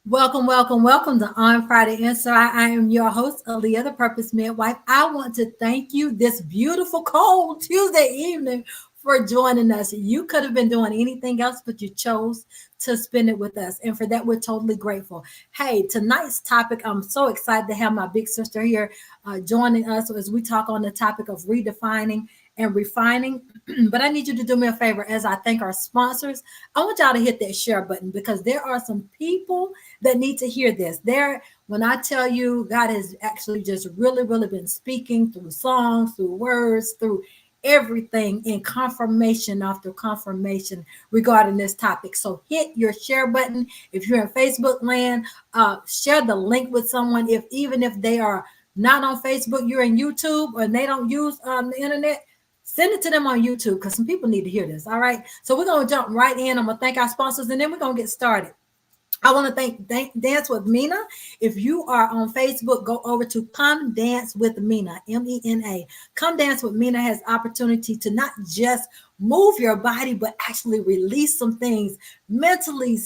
Welcome, welcome, welcome to On Friday Inside. I am your host, Aleigha, the Purpose Midwife. I want to thank you this beautiful, cold Tuesday evening for joining us. You could have been doing anything else, but you chose to spend it with us. And for that, we're totally grateful. Hey, tonight's topic, I'm so excited to have my big sister here joining us as we talk on the topic of redefining and refining. But I need you to do me a favor as I thank our sponsors. I want y'all to hit that share button because there are some people that need to hear this. When I tell you, God has actually just really, really been speaking through songs, through words, through everything in confirmation after confirmation regarding this topic. So hit your share button. If you're in Facebook land, share the link with someone. Even if they are not on Facebook, you're in YouTube or they don't use the internet, send it to them on YouTube because some people need to hear this. All right. So we're going to jump right in. I'm going to thank our sponsors and then we're going to get started. I want to thank Dance with Mina. If you are on Facebook, go over to Come Dance with Mina, MENA. Come Dance with Mina has opportunity to not just move your body, but actually release some things mentally,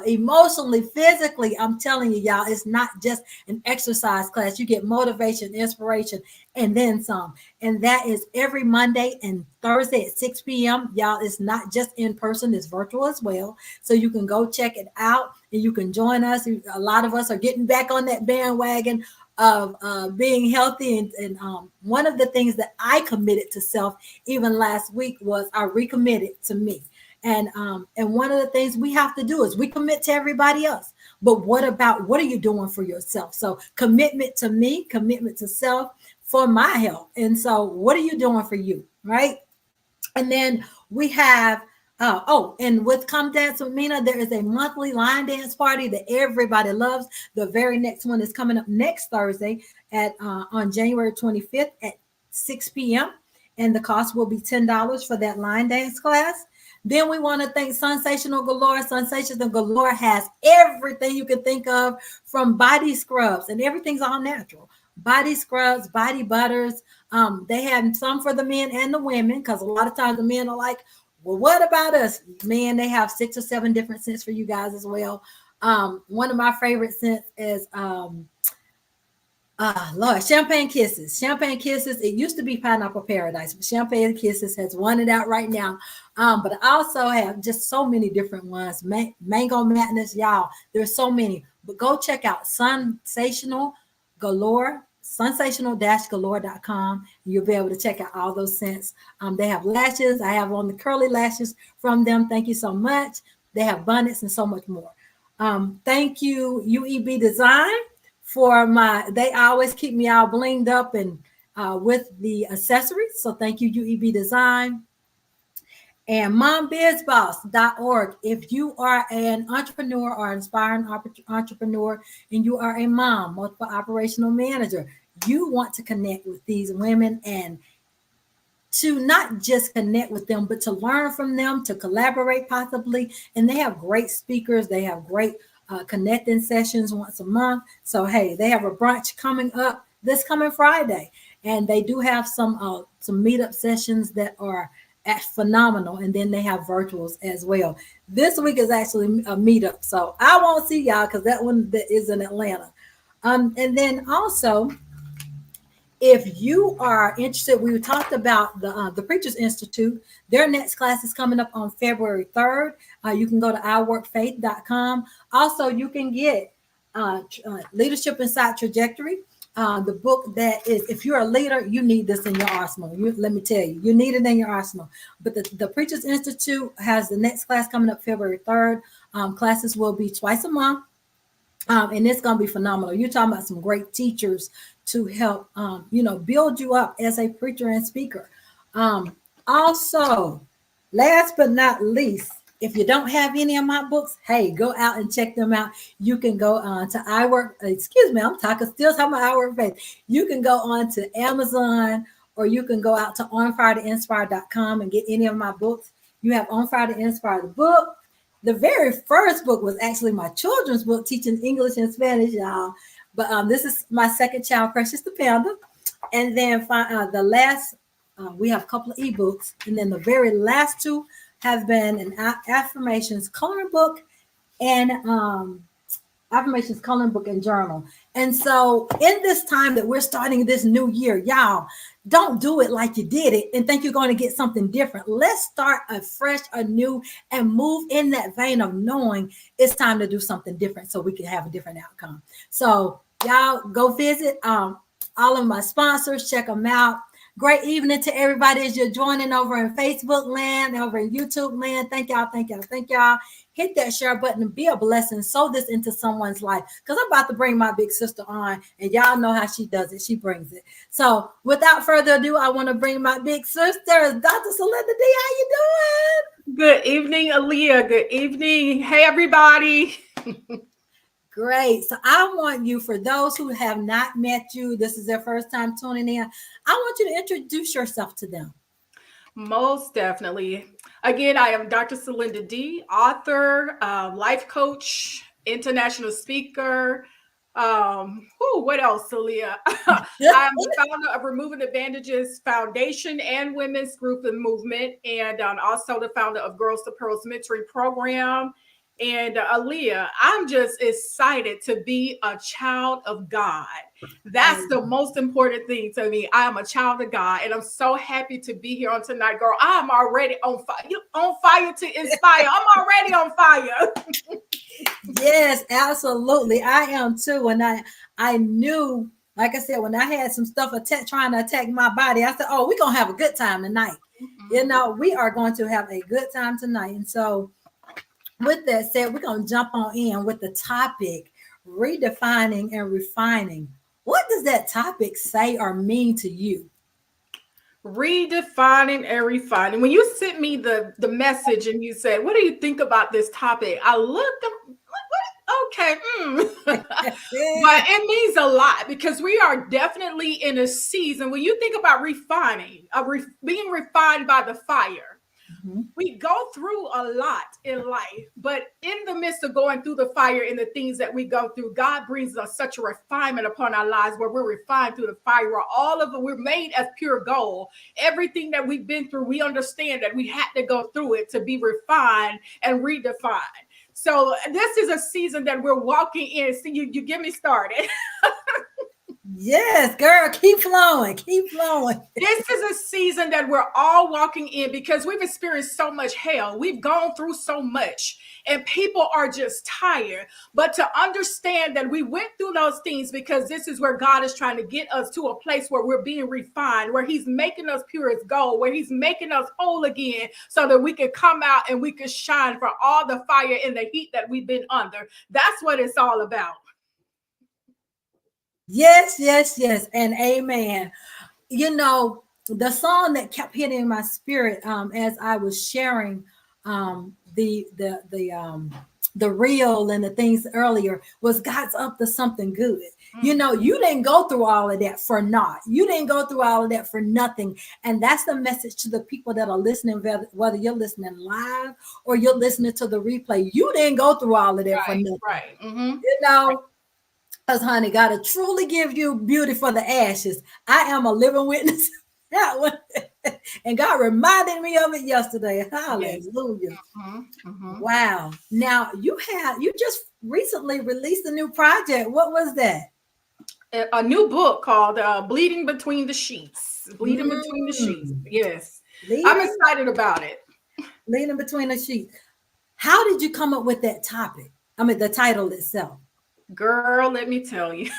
emotionally, physically. I'm telling you, y'all, it's not just an exercise class. You get motivation, inspiration, and then some. And that is every Monday and Thursday at 6 p.m. Y'all, it's not just in person, it's virtual as well. So you can go check it out and you can join us. A lot of us are getting back on that bandwagon of being healthy. And one of the things that I committed to self even last week was I recommitted to me. And one of the things we have to do is we commit to everybody else. But what are you doing for yourself? So commitment to me, commitment to self for my health. And so what are you doing for you? Right. And then we have, and with Come Dance with Mina, there is a monthly line dance party that everybody loves. The very next one is coming up next Thursday on January 25th at 6 p.m. And the cost will be $10 for that line dance class. Then we want to thank Sensational Galore. Sensational Galore has everything you can think of from body scrubs, and everything's all natural. Body scrubs, body butters. They have some for the men and the women because a lot of times the men are like, well, what about us? Man, they have 6 or 7 different scents for you guys as well. One of my favorite scents is Champagne Kisses. Champagne Kisses. It used to be Pineapple Paradise, but Champagne Kisses has won it out right now. But I also have just so many different ones. Mango Madness, y'all. There's so many. But go check out Sensational Galore, sensational-galore.com. You'll be able to check out all those scents. They have lashes. I have on the curly lashes from them. Thank you so much. They have bonnets and so much more. Thank you, UEB Design. They always keep me all blinged up and with the accessories. So thank you, UEB Design. And mombizboss.org. If you are an entrepreneur or inspiring entrepreneur and you are a mom, multiple operational manager, you want to connect with these women and to not just connect with them, but to learn from them, to collaborate possibly. And they have great speakers. They have great connecting sessions once a month. So, hey, they have a brunch coming up this coming Friday. And they do have some meetup sessions that are phenomenal. And then they have virtuals as well. This week is actually a meetup. So I won't see y'all because that one that is in Atlanta. And then also, if you are interested, we talked about the Preachers Institute. Their next class is coming up on February 3rd. You can go to iworkfaith.com. Also, you can get Leadership Inside Trajectory. The book that is, if you're a leader, you need this in your arsenal. Let me tell you, you need it in your arsenal. But the Preachers Institute has the next class coming up February 3rd. Classes will be twice a month. And it's going to be phenomenal. You're talking about some great teachers to help, build you up as a preacher and speaker. Also, last but not least, if you don't have any of my books, hey, go out and check them out. You can go on to I'm still talking about iWork Faith. You can go on to Amazon or you can go out to onfiretoinspire.com and get any of my books. You have On Fire to Inspire the book. the very first book was actually my children's book, teaching English and Spanish, y'all. But this is my second child, Precious the Panda. And then the last, we have a couple of ebooks. And then the very last two have been an affirmations coloring book and affirmations coloring book and journal. And so in this time that we're starting this new year, y'all, don't do it like you did it and think you're going to get something different. Let's start afresh, anew, and move in that vein of knowing it's time to do something different so we can have a different outcome. So y'all go visit all of my sponsors, check them out. Great evening to everybody as you're joining over in Facebook land, over in YouTube land. Thank y'all, thank y'all, thank y'all. Hit that share button and be a blessing. Sow this into someone's life because I'm about to bring my big sister on, and y'all know how she does it. She brings it. So without further ado, I want to bring my big sister, Dr. Sylinda D. How you doing? Good evening, Aleigha. Good evening. Hey, everybody. Great. So I want you, for those who have not met you, this is their first time tuning in, I want you to introduce yourself to them. Most definitely. Again, I am Dr. Sylinda D., author, life coach, international speaker. What else, Aleigha? I am the founder of Removing the Bandages Foundation and Women's Group and Movement, and also the founder of Girls to Pearls Mentoring Program. And Aleigha, I'm just excited to be a child of God. That's the most important thing to me. I am a child of God, and I'm so happy to be here on tonight, girl. I'm already on fire. You on fire to inspire. I'm already on fire. Yes, absolutely. I am too. And I knew, like I said, when I had some stuff trying to attack my body, I said, oh, we're going to have a good time tonight. Mm-hmm. You know, we are going to have a good time tonight. And so with that said, we're going to jump on in with the topic, redefining and refining. What does that topic say or mean to you? Redefining and refining. When you sent me the message and you said, what do you think about this topic? I looked up, okay. But it means a lot because we are definitely in a season when you think about refining, being refined by the fire. Mm-hmm. We go through a lot in life, but in the midst of going through the fire and the things that we go through, God brings us such a refinement upon our lives where we're refined through the fire, where all of it, we're made as pure gold. Everything that we've been through, we understand that we had to go through it to be refined and redefined. So this is a season that we're walking in. See, you get me started. Yes, girl, keep flowing, keep flowing. This is a season that we're all walking in because we've experienced so much hell. We've gone through so much and people are just tired. But to understand that we went through those things because this is where God is trying to get us to a place where we're being refined, where he's making us pure as gold, where he's making us whole again so that we can come out and we can shine for all the fire and the heat that we've been under. That's what it's all about. Yes, yes, yes, and amen. You know, the song that kept hitting my spirit as I was sharing the reel and the things earlier was God's up to something good. Mm-hmm. You know, you didn't go through all of that for naught. You didn't go through all of that for nothing. And that's the message to the people that are listening, whether you're listening live or you're listening to the replay. You didn't go through all of that for nothing. Right. Mm-hmm. You know, because, honey, God will truly give you beauty for the ashes. I am a living witness. And God reminded me of it yesterday. Hallelujah. Yes. Mm-hmm. Mm-hmm. Wow. Now, you just recently released a new project. What was that? A new book called Bleeding Between the Sheets. Bleeding Between the Sheets. Yes. I'm excited about it. Bleeding Between the Sheets. How did you come up with that topic? I mean, the title itself. Girl, let me tell you.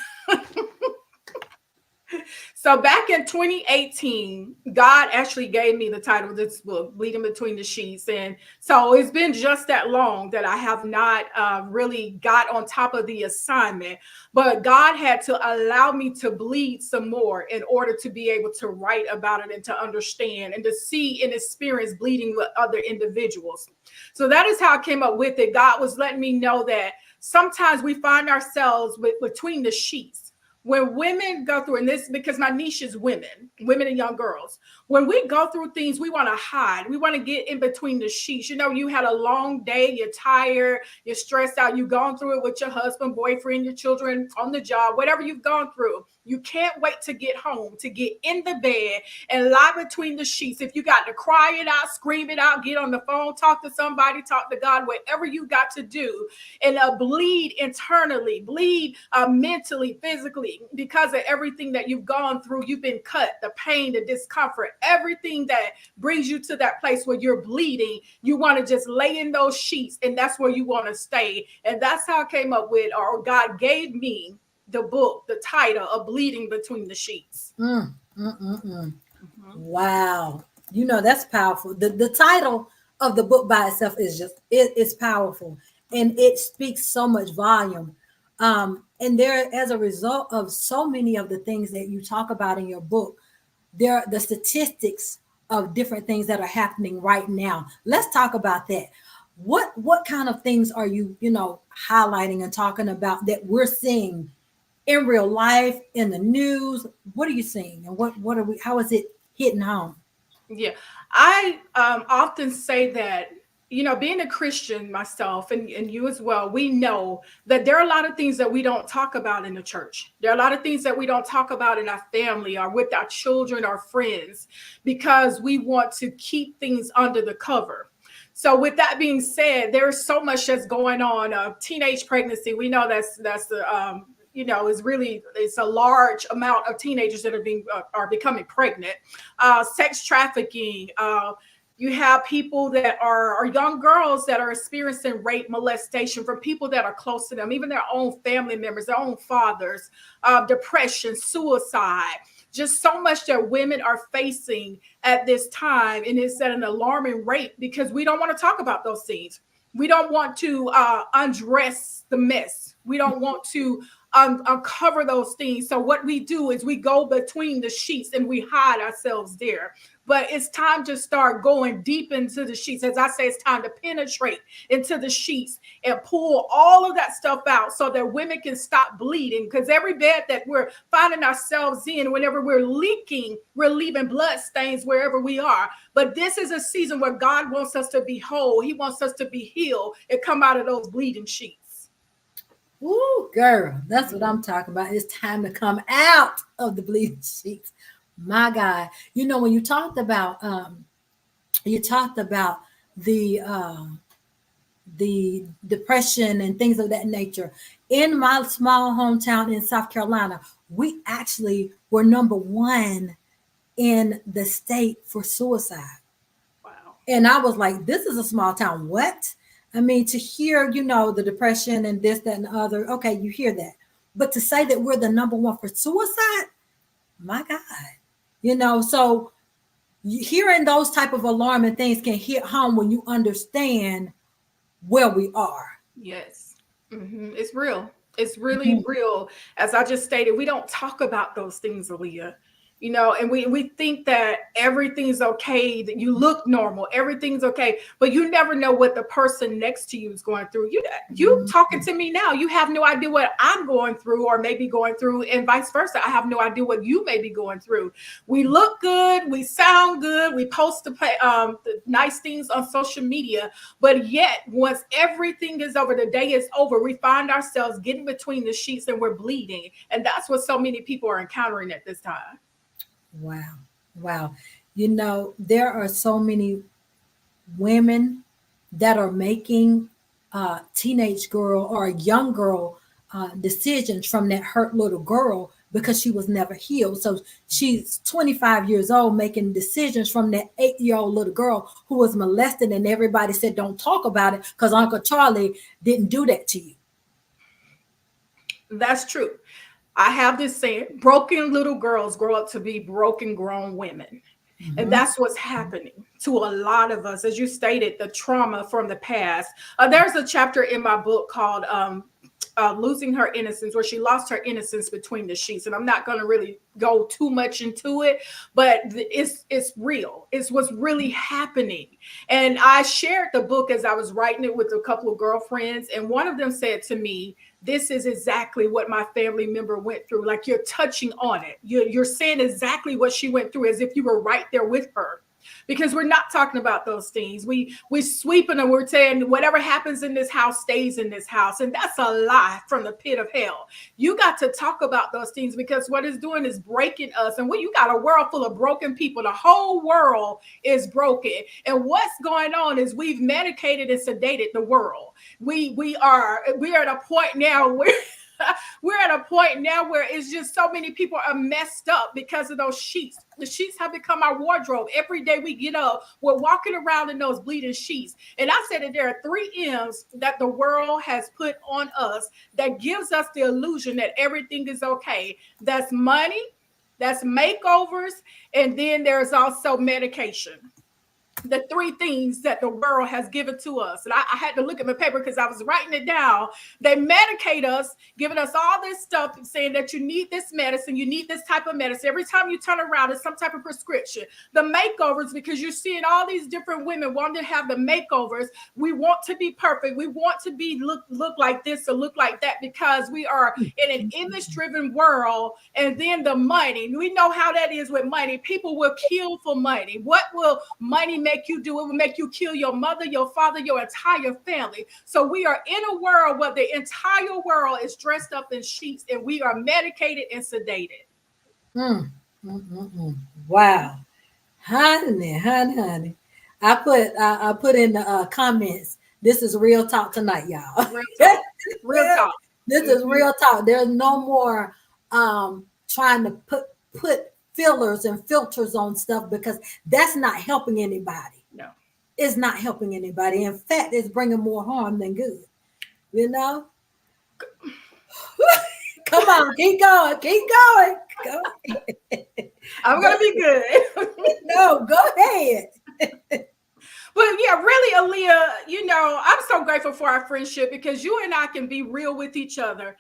So back in 2018, God actually gave me the title of this book, Bleeding Between the Sheets. And so it's been just that long that I have not really got on top of the assignment. But God had to allow me to bleed some more in order to be able to write about it and to understand and to see and experience bleeding with other individuals. So that is how I came up with it. God was letting me know that sometimes we find ourselves between the sheets. when women go through, and this because my niche is women and young girls. When we go through things, we want to hide. We want to get in between the sheets. You know, you had a long day, you're tired, you're stressed out, you've gone through it with your husband, boyfriend, your children, on the job, whatever you've gone through. You can't wait to get home, to get in the bed and lie between the sheets. If you got to cry it out, scream it out, get on the phone, talk to somebody, talk to God, whatever you got to do, and bleed internally, bleed mentally, physically, because of everything that you've gone through. You've been cut, the pain, the discomfort, everything that brings you to that place where you're bleeding. You want to just lay in those sheets, and that's where you want to stay. And that's how I came up with, or God gave me the book, the title of Bleeding Between the Sheets. Wow. You know, that's powerful. The title of the book by itself is just, it's powerful, and it speaks so much volume. And there, as a result of so many of the things that you talk about in your book, there are the statistics of different things that are happening right now. Let's talk about that. What kind of things are you, highlighting and talking about that we're seeing in real life, in the news? What are you seeing, and what are we? How is it hitting home? Yeah, I often say that, being a Christian myself, and you as well, we know that there are a lot of things that we don't talk about in the church. There are a lot of things that we don't talk about in our family or with our children or friends, because we want to keep things under the cover. So with that being said, there's so much that's going on. Teenage pregnancy, we know that's the it's a large amount of teenagers that are becoming pregnant. Sex trafficking. You have people that are young girls that are experiencing rape, molestation from people that are close to them, even their own family members, their own fathers. Depression, suicide. Just so much that women are facing at this time, and it's at an alarming rate, because we don't want to talk about those things. We don't want to undress the mess. We don't want to uncover those things. So what we do is we go between the sheets and we hide ourselves there. But it's time to start going deep into the sheets. As I say, it's time to penetrate into the sheets and pull all of that stuff out so that women can stop bleeding. Because every bed that we're finding ourselves in, whenever we're leaking, we're leaving blood stains wherever we are. But this is a season where God wants us to be whole. He wants us to be healed and come out of those bleeding sheets. Ooh, girl, that's what I'm talking about. It's time to come out of the bleeding sheets. My God, when you talked about the depression and things of that nature. In my small hometown in South Carolina, we actually were number one in the state for suicide. Wow. And I was like, this is a small town. What? I mean, to hear, the depression and this, that, and the other. Okay, you hear that. But to say that we're the number one for suicide, my God. So hearing those type of alarming things can hit home when you understand where we are. Yes. It's real. It's really real. As I just stated, we don't talk about those things, Aleigha. And we think that everything's okay, that you look normal, everything's okay, but you never know what the person next to you is going through. You talking to me now, you have no idea what I'm going through or maybe going through, and vice versa. I have no idea what you may be going through. We look good, we sound good, we post the nice things on social media, but yet once everything is over, the day is over, we find ourselves getting between the sheets and we're bleeding. And that's what so many people are encountering at this time. Wow. Wow. There are so many women that are making a teenage girl or a young girl decisions from that hurt little girl because she was never healed. So she's 25 years old making decisions from that 8-year-old little girl who was molested, and everybody said, don't talk about it because Uncle Charlie didn't do that to you. That's true. I have this saying, broken little girls grow up to be broken grown women. And that's what's happening to a lot of us. As you stated, the trauma from the past. There's a chapter in my book called Losing Her Innocence, where she lost her innocence between the sheets. And I'm not going to really go too much into it, but it's real. It's what's really happening. And I shared the book as I was writing it with a couple of girlfriends. And one of them said to me this is exactly what my family member went through. Like you're touching on it. You're saying exactly what she went through as if you were right there with her. Because we're not talking about those things. We're sweeping and we're saying whatever happens in this house stays in this house. And that's a lie from the pit of hell. You got to talk about those things because what it's doing is breaking us. And when you got a world full of broken people, the whole world is broken. And what's going on is we've medicated and sedated the world. We are at a point now where we're at a point now where it's just so many people are messed up because of those sheets. The sheets have become our wardrobe. Every day we get up, we're walking around in those bleeding sheets. And I said that there are 3 M's that the world has put on us that gives us the illusion that everything is okay. That's money, that's makeovers, and then there's also medication. The 3 things that the world has given to us. And I had to look at my paper because I was writing it down. They medicate us, giving us all this stuff, saying that you need this medicine, you need this type of medicine. Every time you turn around, it's some type of prescription. The makeovers, because you're seeing all these different women wanting to have the makeovers. We want to be perfect. We want to be look like this or look like that because we are in an image-driven world. And then the money. We know how that is with money. People will kill for money. What will money make you do? It will make you kill your mother, your father, your entire family. So we are in a world where the entire world is dressed up in sheets and we are medicated and sedated. Wow. Honey. I put in the comments, this is real talk tonight, y'all. Real talk. Real talk. This is real talk. There's no more trying to put fillers and filters on stuff because that's not helping anybody. No. It's not helping anybody. In fact, it's bringing more harm than good. You know? Come on, keep going. Go ahead. I'm going to be good. No, go ahead. But yeah, really, Aleigha, I'm so grateful for our friendship because you and I can be real with each other.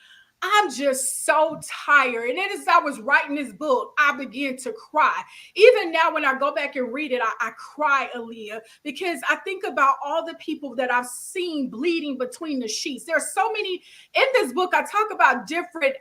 I'm just so tired. And as I was writing this book, I began to cry. Even now, when I go back and read it, I cry, Aleigha, because I think about all the people that I've seen bleeding between the sheets. There are so many in this book. I talk about different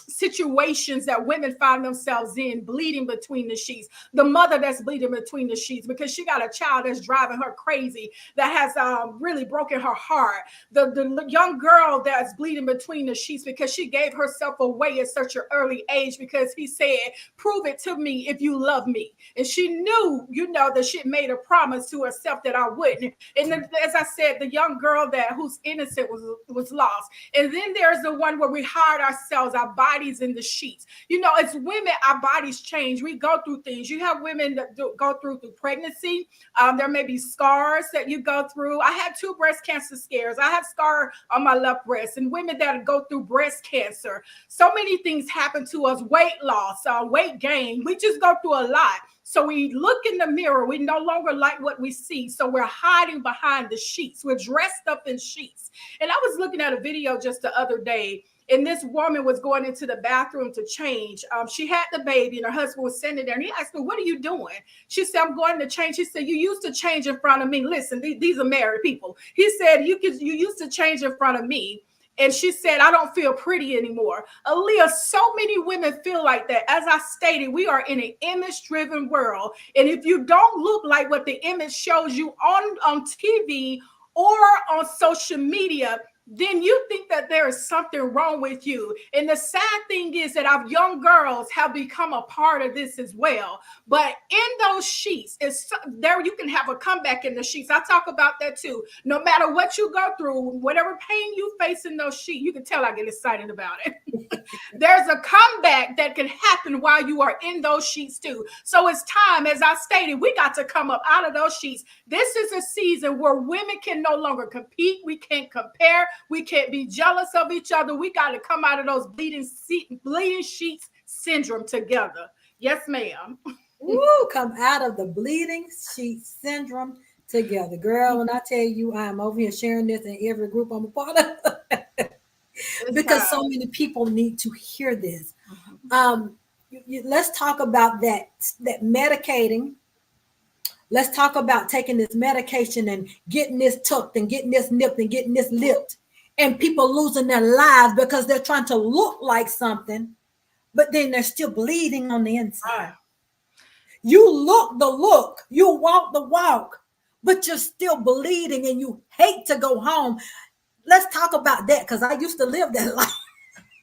situations that women find themselves in, bleeding between the sheets. The mother that's bleeding between the sheets because she got a child that's driving her crazy, that has really broken her heart. The young girl that's bleeding between the sheets because she gave herself away at such an early age because he said, prove it to me if you love me. And she knew, that she made a promise to herself that I wouldn't. And then, as I said, the young girl whose innocent was lost. And then there's the one where we hide ourselves, our bodies in the sheets. As women, our bodies change. We go through things. You have women that go through pregnancy. There may be scars that you go through. I had 2 breast cancer scares. I have scar on my left breast, and women that go through breast cancer. So many things happen to us, weight loss, weight gain. We just go through a lot. So we look in the mirror. We no longer like what we see. So we're hiding behind the sheets. We're dressed up in sheets. And I was looking at a video just the other day, and this woman was going into the bathroom to change. She had the baby and her husband was sitting there, and he asked her, what are you doing? She said, I'm going to change. He said, you used to change in front of me. Listen, these are married people. He said, you used to change in front of me. And she said, I don't feel pretty anymore. Aleigha, so many women feel like that. As I stated, we are in an image-driven world. And if you don't look like what the image shows you on TV or on social media, then you think that there is something wrong with you. And the sad thing is that our young girls have become a part of this as well. But in those sheets, there you can have a comeback in the sheets. I talk about that too. No matter what you go through, whatever pain you face in those sheets, you can tell I get excited about it. There's a comeback that can happen while you are in those sheets too. So it's time, as I stated, we got to come up out of those sheets. This is a season where women can no longer compete. We can't compare. We can't be jealous of each other. We got to come out of those bleeding sheets syndrome together. Yes, ma'am. Woo, come out of the bleeding sheet syndrome together. Girl, when I tell you I'm over here sharing this in every group I'm a part of, because so many people need to hear this. Let's talk about that medicating. Let's talk about taking this medication and getting this tucked and getting this nipped and getting this lipped and people losing their lives because they're trying to look like something, but then they're still bleeding on the inside. Right. You look the look, you walk the walk, but you're still bleeding and you hate to go home. Let's talk about that because I used to live that life.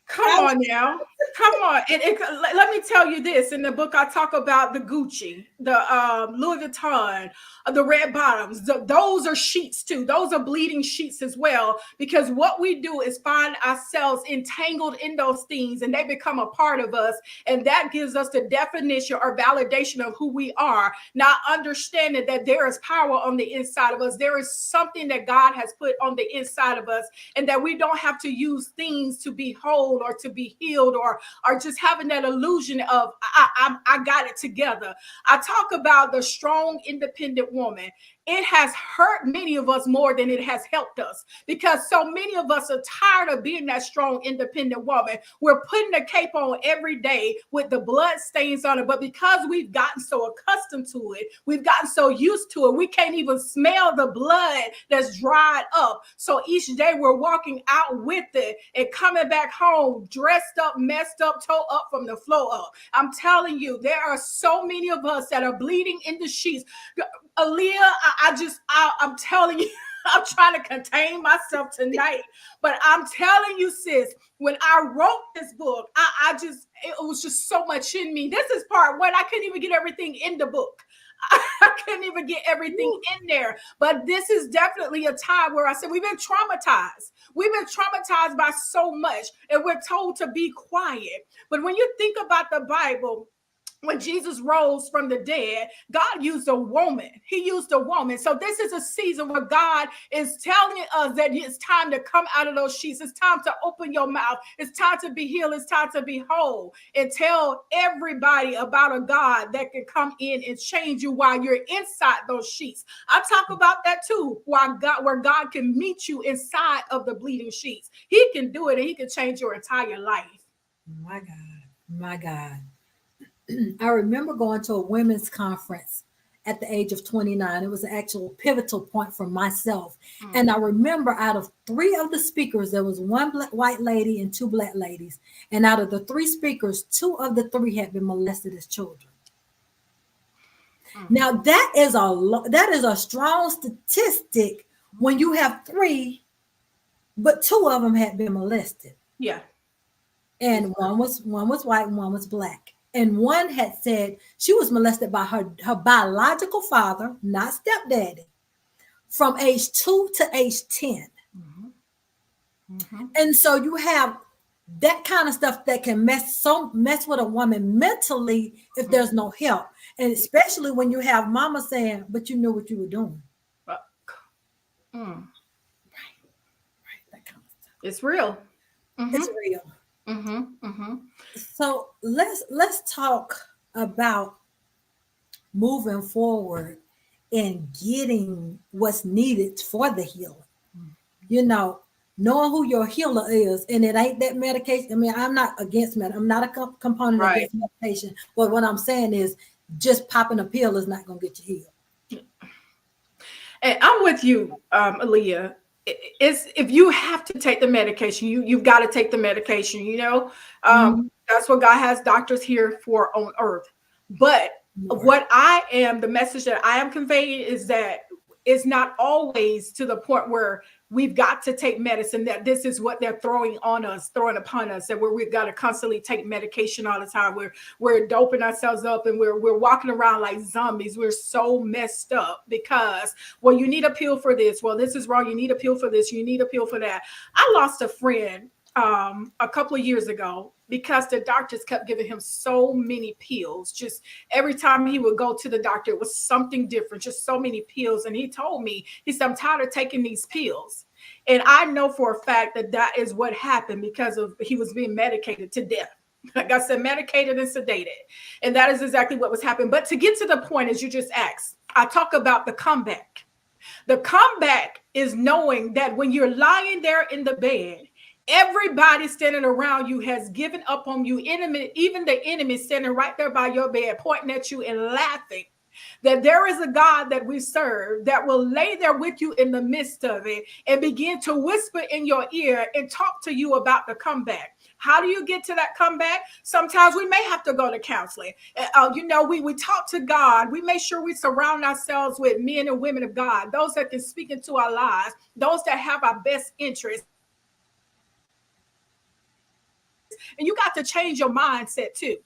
Come on now. Come on. Let me tell you this. In the book, I talk about the Gucci, the Louis Vuitton, the red bottoms. Those are sheets too. Those are bleeding sheets as well. Because what we do is find ourselves entangled in those things and they become a part of us. And that gives us the definition or validation of who we are. Not understanding that there is power on the inside of us. There is something that God has put on the inside of us, and that we don't have to use things to be whole or to be healed, or just having that illusion of I got it together. I talk about the strong, independent woman. It has hurt many of us more than it has helped us, because so many of us are tired of being that strong, independent woman. We're putting a cape on every day with the blood stains on it, but because we've gotten so accustomed to it, we've gotten so used to it, we can't even smell the blood that's dried up. So each day we're walking out with it and coming back home dressed up, messed up, toe up from the floor up. I'm telling you, there are so many of us that are bleeding in the sheets. Aleigha, I'm telling you, I'm trying to contain myself tonight, but I'm telling you, sis, when I wrote this book, it was just so much in me. This is part one. I couldn't even get everything in the book. I couldn't even get everything in there. But this is definitely a time where I said we've been traumatized. We've been traumatized by so much, and we're told to be quiet. But when you think about the Bible, when Jesus rose from the dead, God used a woman. He used a woman. So this is a season where God is telling us that it's time to come out of those sheets. It's time to open your mouth. It's time to be healed. It's time to be whole, and tell everybody about a God that can come in and change you while you're inside those sheets. I talk about that too, where God can meet you inside of the bleeding sheets. He can do it, and he can change your entire life. My God, my God. I remember going to a women's conference at the age of 29. It was an actual pivotal point for myself. And I remember out of three of the speakers, there was one white lady and two black ladies. And out of the three speakers, two of the three had been molested as children. Now that is a strong statistic when you have three, but two of them had been molested. Yeah. And one was white and one was black. And one had said she was molested by her biological father, not stepdaddy, from age 2 to age 10. And so you have that kind of stuff that can mess with a woman mentally if there's no help. And especially when you have mama saying, but you knew what you were doing. Right. That kind of stuff. It's real. It's real. So let's talk about moving forward and getting what's needed for the healing. You know, knowing who your healer is, and it ain't that medication. I mean, I'm not against I'm not a component against medication. But what I'm saying is, just popping a pill is not going to get you healed. And I'm with you, Aleigha. It's if you have to take the medication, you've got to take the medication. You know, that's what God has doctors here for on earth. But the message that I am conveying is that it's not always to the point where we've got to take medicine, that this is what they're throwing upon us, that we've got to constantly take medication all the time. We're doping ourselves up and we're walking around like zombies. We're so messed up because, well, you need a pill for this. Well, this is wrong. You need a pill for this. You need a pill for that. I lost a friend a couple of years ago because the doctors kept giving him so many pills. Just every time he would go to the doctor, it was something different, just so many pills. And he told me, he said, I'm tired of taking these pills. And I know for a fact that is what happened because he was being medicated to death. Like I said, medicated and sedated. And that is exactly what was happening. But to get to the point, as you just asked, I talk about the comeback. The comeback is knowing that when you're lying there in the bed, everybody standing around you has given up on you. Even the enemy standing right there by your bed, pointing at you and laughing. that there is a God that we serve that will lay there with you in the midst of it and begin to whisper in your ear and talk to you about the comeback. How do you get to that comeback? Sometimes we may have to go to counseling. We talk to God. We make sure we surround ourselves with men and women of God, those that can speak into our lives, those that have our best interests. And you got to change your mindset too.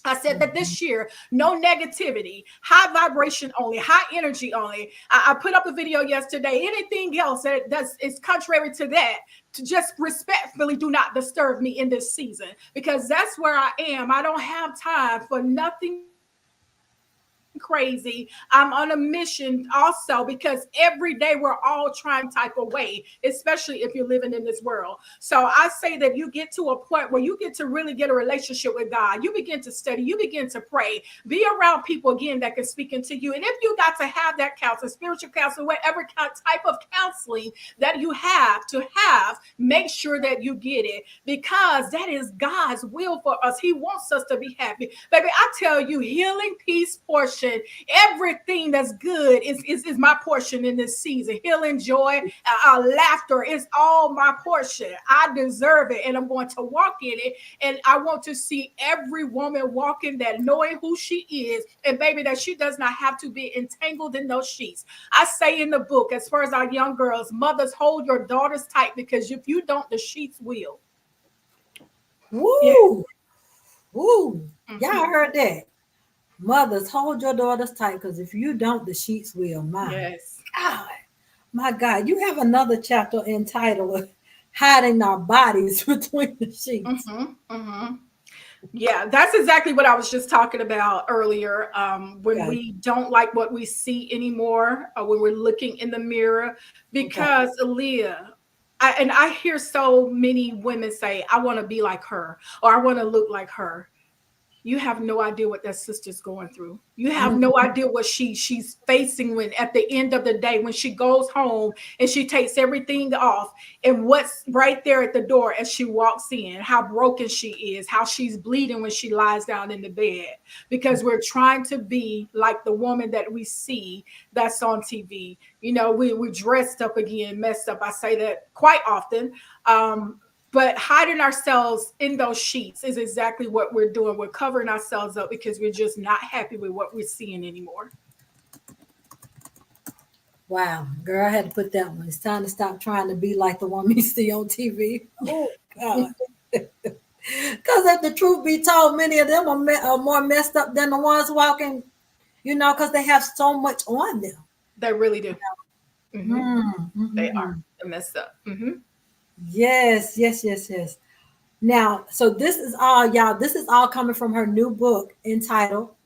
I said that this year, no negativity, high vibration only, high energy only. I put up a video yesterday. Anything else that is contrary to that, to just respectfully do not disturb me in this season, because that's where I am. I don't have time for nothing crazy. I'm on a mission also, because every day we're all trying some type of way, especially if you're living in this world. So I say that you get to a point where you get to really get a relationship with God. You begin to study, you begin to pray, be around people again that can speak into you. And if you got to have that counseling, spiritual counseling, whatever type of counseling that you have, make sure that you get it, because that is God's will for us. He wants us to be happy. Baby, I tell you, healing, peace, portion, everything that's good is my portion in this season. Healing, joy, laughter is all my portion. I deserve it, and I'm going to walk in it. And I want to see every woman walking that, knowing who she is, and baby, that she does not have to be entangled in those sheets. I say in the book, as far as our young girls, mothers, hold your daughters tight, because if you don't, the sheets will. Yeah. Woo! Woo! Y'all Mhm. heard that? Mothers, hold your daughters tight, because if you don't, the sheets will. Yes. God, my God, you have another chapter entitled "Hiding Our Bodies Between the Sheets." Hmm. Yeah, that's exactly what I was just talking about earlier. When Okay, we don't like what we see anymore, when we're looking in the mirror, okay. because Aleigha, I hear so many women say, "I want to be like her," or "I want to look like her." You have no idea what that sister's going through. You have no Mhm. idea what she's facing when at the end of the day, when she goes home and she takes everything off, and what's right there at the door as she walks in, how broken she is, how she's bleeding when she lies down in the bed, because we're trying to be like the woman that we see that's on TV. We dressed up again, messed up. I say that quite often. But hiding ourselves in those sheets is exactly what we're doing. We're covering ourselves up because we're just not happy with what we're seeing anymore. Wow, girl, I had to put that one. It's time to stop trying to be like the woman you see on TV. Oh God. Because if the truth be told, many of them are more messed up than the ones walking, because they have so much on them. They really do. Hmm. Mm, mm, They mm, are. mm. They're messed up. Hmm. Yes, yes, yes, yes. Now, so this is all, y'all. This is all coming from her new book entitled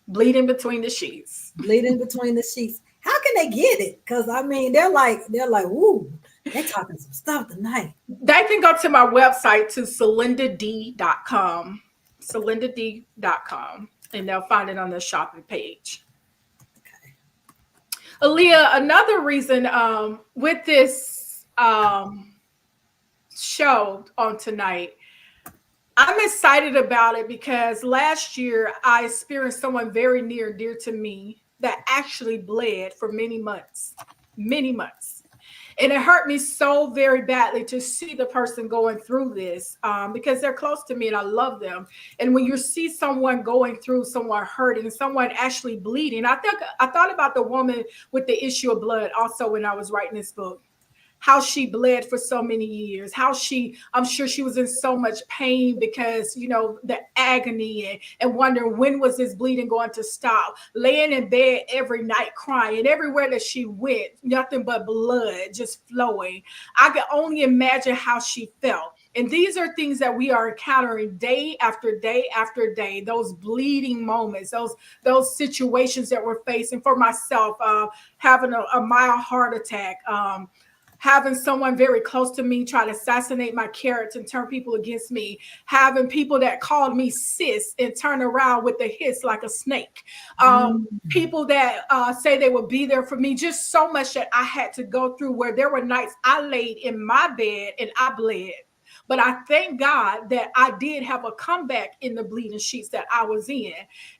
Bleeding between the sheets. "Bleeding Between the Sheets." How can they get it? Because I mean, they're like, woo, they talking some stuff tonight. They can go to my website to cylindad.com. Cylindad.com. And they'll find it on the shopping page. Okay. Aleigha, another reason with this show on tonight, I'm excited about it because last year I experienced someone very near and dear to me that actually bled for many months, many months. And it hurt me so very badly to see the person going through this, because they're close to me and I love them. And when you see someone going through, someone hurting, someone actually bleeding, I thought about the woman with the issue of blood also when I was writing this book, how she bled for so many years, how I'm sure she was in so much pain because, the agony, and wondering when was this bleeding going to stop, laying in bed every night crying, everywhere that she went, nothing but blood just flowing. I could only imagine how she felt. And these are things that we are encountering day after day after day, those bleeding moments, those situations that we're facing. For myself, having a mild heart attack, having someone very close to me try to assassinate my character and turn people against me, having people that called me sis and turn around with a hiss like a snake, Mm, people that say they would be there for me, just so much that I had to go through, where there were nights I laid in my bed and I bled. But I thank God that I did have a comeback in the bleeding sheets that I was in.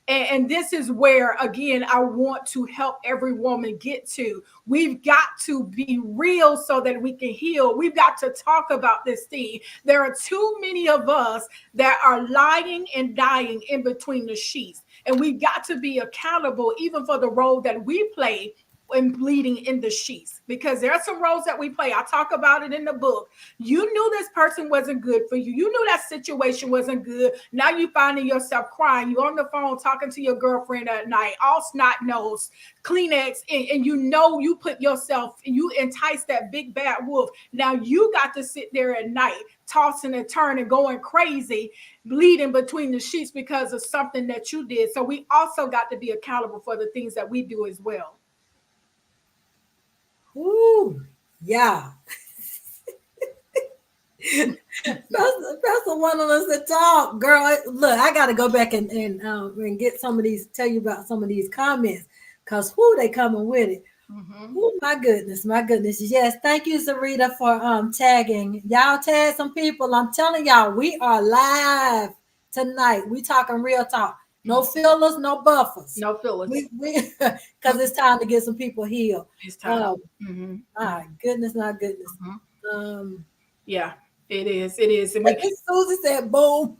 And this is where, again, I want to help every woman get to. We've got to be real so that we can heal. We've got to talk about this thing. There are too many of us that are lying and dying in between the sheets. And we've got to be accountable even for the role that we play in bleeding in the sheets, because there are some roles that we play. I talk about it in the book. You knew this person wasn't good for you. You knew that situation wasn't good. Now you finding yourself crying. You on the phone talking to your girlfriend at night, all snot nose, Kleenex, and you know you put yourself, you entice that big bad wolf. Now you got to sit there at night tossing and turning, going crazy, bleeding between the sheets because of something that you did. So we also got to be accountable for the things that we do as well. Ooh, yeah. Pastor wanted us to talk, girl. Look, I got to go back and get some of these, tell you about some of these comments, because who they coming with it. Oh my goodness, my goodness. Yes, thank you, Sarita, for tagging. Y'all tag some people. I'm telling y'all, we are live tonight. We talking real talk. No fillers, no buffers. No fillers. We because it's time to get some people healed. It's time. My goodness, my goodness. Yeah, it is. It is. And Susie said, "Boom."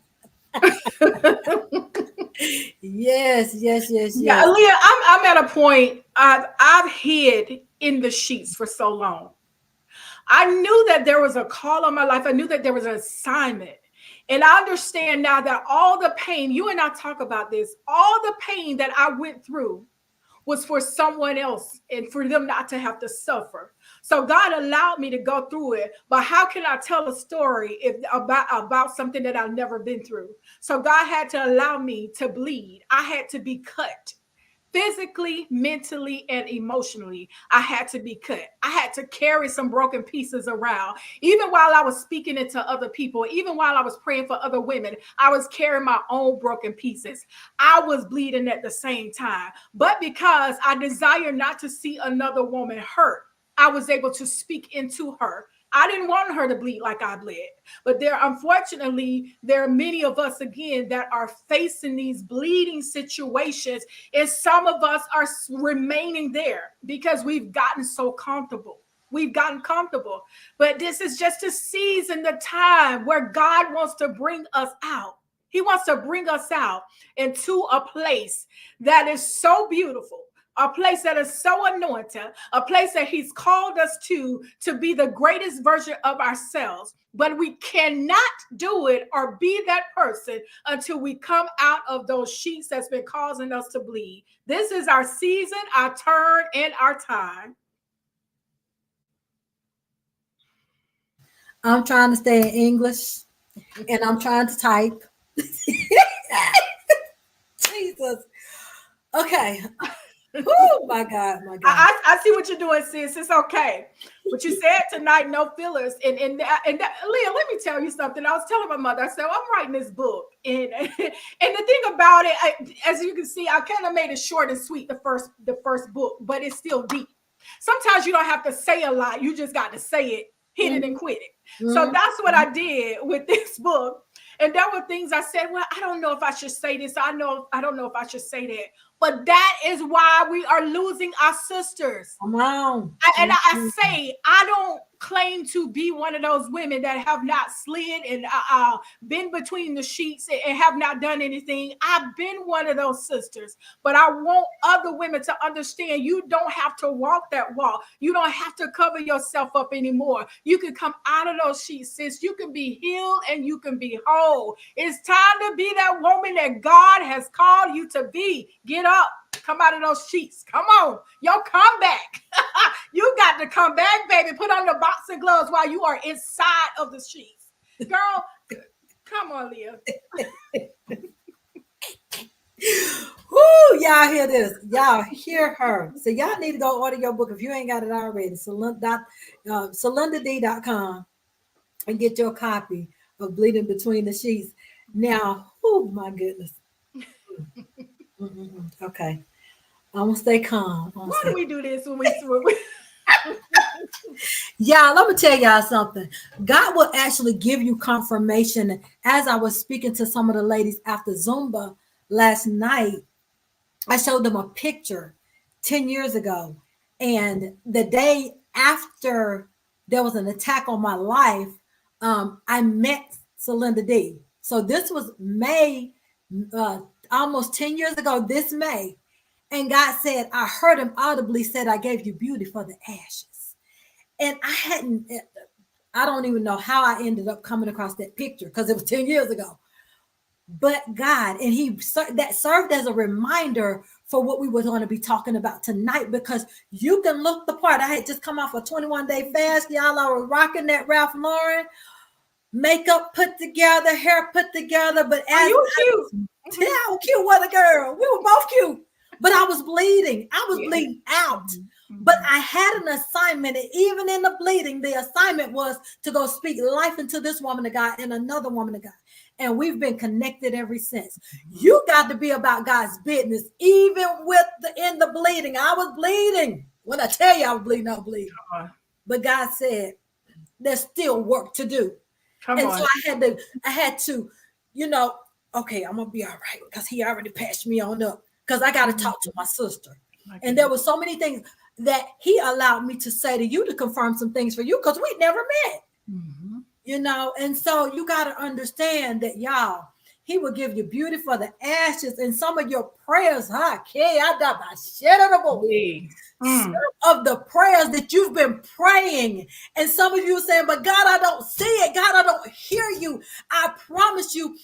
Yes. Yeah, Aleigha, I'm at a point. I've hid in the sheets for so long. I knew that there was a call on my life. I knew that there was an assignment. And I understand now that all the pain, you and I talk about this, all the pain that I went through was for someone else and for them not to have to suffer. So God allowed me to go through it. But how can I tell a story about something that I've never been through? So God had to allow me to bleed. I had to be cut. Physically, mentally, and emotionally, I had to be cut. I had to carry some broken pieces around. Even while I was speaking it to other people, even while I was praying for other women, I was carrying my own broken pieces. I was bleeding at the same time. But because I desire not to see another woman hurt, I was able to speak into her. I didn't want her to bleed like I bled. But unfortunately, there are many of us, again, that are facing these bleeding situations. And some of us are remaining there because we've gotten so comfortable. We've gotten comfortable. But this is just a season, the time where God wants to bring us out. He wants to bring us out into a place that is so beautiful, a place that is so anointed, a place that he's called us to be the greatest version of ourselves. But we cannot do it or be that person until we come out of those sheets that's been causing us to bleed. This is our season, our turn, and our time. I'm trying to stay in English and I'm trying to type. Jesus. Okay. Oh my God, my God. I see what you're doing, sis. It's okay. What you said tonight, no fillers. And Aleigha, let me tell you something. I was telling my mother, I said, I'm writing this book. And the thing about it, as you can see, I kind of made it short and sweet, the first book, but it's still deep. Sometimes you don't have to say a lot. You just got to say it, hit it, and quit it. So that's what I did with this book. And there were things I said, well, I don't know if I should say this. I don't know if I should say that. But that is why we are losing our sisters. Come on. And I say, I don't claim to be one of those women that have not slid and been between the sheets and have not done anything. I've been one of those sisters, but I want other women to understand you don't have to walk that walk. You don't have to cover yourself up anymore. You can come out of those sheets, sis. You can be healed and you can be whole. It's time to be that woman that God has called you to be. Get up. Come out of those sheets. Come on. Yo, come back. You got to come back, baby. Put on the boxing gloves while you are inside of the sheets. Girl, come on, Leah. Woo, y'all hear this. Y'all hear her. So y'all need to go order your book if you ain't got it already. SylindaD.com and get your copy of Bleeding Between the Sheets. Now, oh my goodness. Okay. I'm gonna stay calm. Why do we do this when we Yeah, let me tell y'all something. God will actually give you confirmation. As I was speaking to some of the ladies after Zumba last night, I showed them a picture 10 years ago. And the day after there was an attack on my life, I met Sylinda D. So this was May, uh, almost 10 years ago, this May. And God said, I heard him audibly said, I gave you beauty for the ashes. And I hadn't, I don't even know how I ended up coming across that picture because it was 10 years ago. But God, and he that served as a reminder for what we were going to be talking about tonight, because you can look the part. I had just come off a 21-day fast. Y'all, I was rocking that Ralph Lauren makeup put together, hair put together. But as you cute. yeah, I was cute with a girl. We were both cute. But I was bleeding. I was bleeding out. But I had an assignment. And even in the bleeding, the assignment was to go speak life into this woman of God and another woman of God. And we've been connected ever since. You got to be about God's business, even with in the bleeding. I was bleeding. When I tell you I was bleeding, I was bleeding. But God said, there's still work to do. So I had to, okay, I'm gonna be all right, because he already patched me on up, because I got to talk to my sister. And there were so many things that he allowed me to say to you to confirm some things for you, because we never met. And so you got to understand that, y'all, he will give you beauty for the ashes. And some of your prayers, some of the prayers that you've been praying, and some of you are saying, but God, I don't see it. God, I don't hear you. I promise you,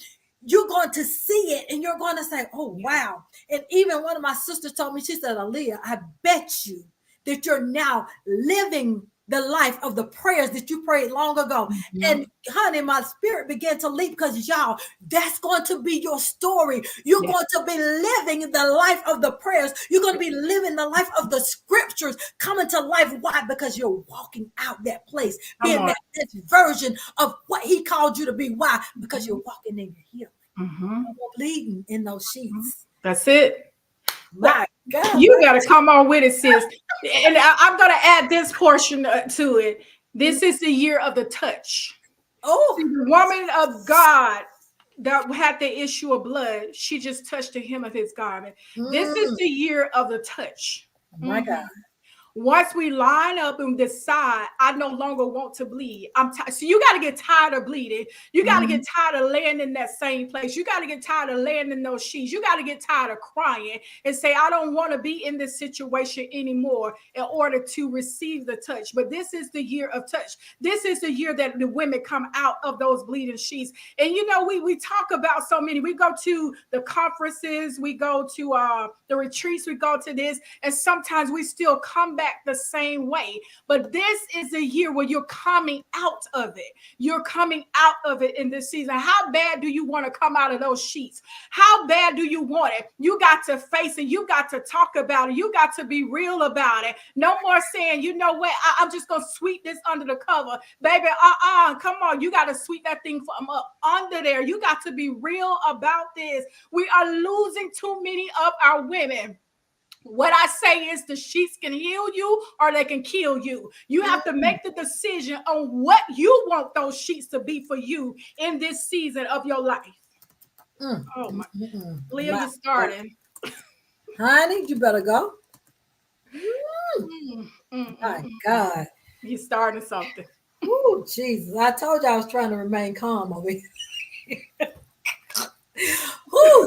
you're going to see it, and you're going to say, oh, wow. And even one of my sisters told me, she said, Aleigha, I bet you that you're now living the life of the prayers that you prayed long ago. And honey, my spirit began to leap, because y'all, that's going to be your story. You're going to be living the life of the prayers. You're going to be living the life of the scriptures coming to life. Why? Because you're walking out that place, being that version of what he called you to be. Why? Because you're walking in your healing. You're bleeding in those sheets. That's it. My God, you got to come on with it, sis. And I'm going to add this portion to it. This is the year of the touch. Oh, see, the woman of God that had the issue of blood, she just touched the hem of his garment. This is the year of the touch. My God. Once we line up and decide, I no longer want to bleed. So you got to get tired of bleeding. You got to get tired of laying in that same place. You got to get tired of laying in those sheets. You got to get tired of crying and say, I don't want to be in this situation anymore, in order to receive the touch. But this is the year of touch. This is the year that the women come out of those bleeding sheets. And we talk about so many. We go to the conferences, we go to the retreats, we go to this, and sometimes we still come back the same way. But this is a year where you're coming out of it. You're coming out of it in this season. How bad do you want to come out of those sheets? How bad do you want it? You got to face it. You got to talk about it. You got to be real about it. No more saying, you know what, I'm just going to sweep this under the cover. Baby, come on. You got to sweep that thing from up under there. You got to be real about this. We are losing too many of our women. What I say is, the sheets can heal you or they can kill you. You have to make the decision on what you want those sheets to be for you in this season of your life. Oh my, Leah, you're starting. Honey, you better go. My God. You're starting something. Oh, Jesus. I told you I was trying to remain calm over here.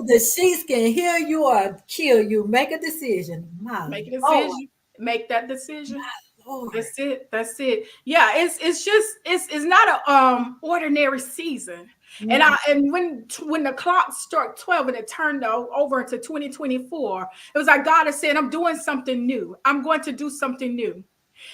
The sheets can heal you or kill you. Make a decision. Make a decision. Make that decision. That's it. That's it. Yeah, it's not a ordinary season. And when the clock struck 12 and it turned over into 2024, it was like God is saying, I'm doing something new. I'm going to do something new.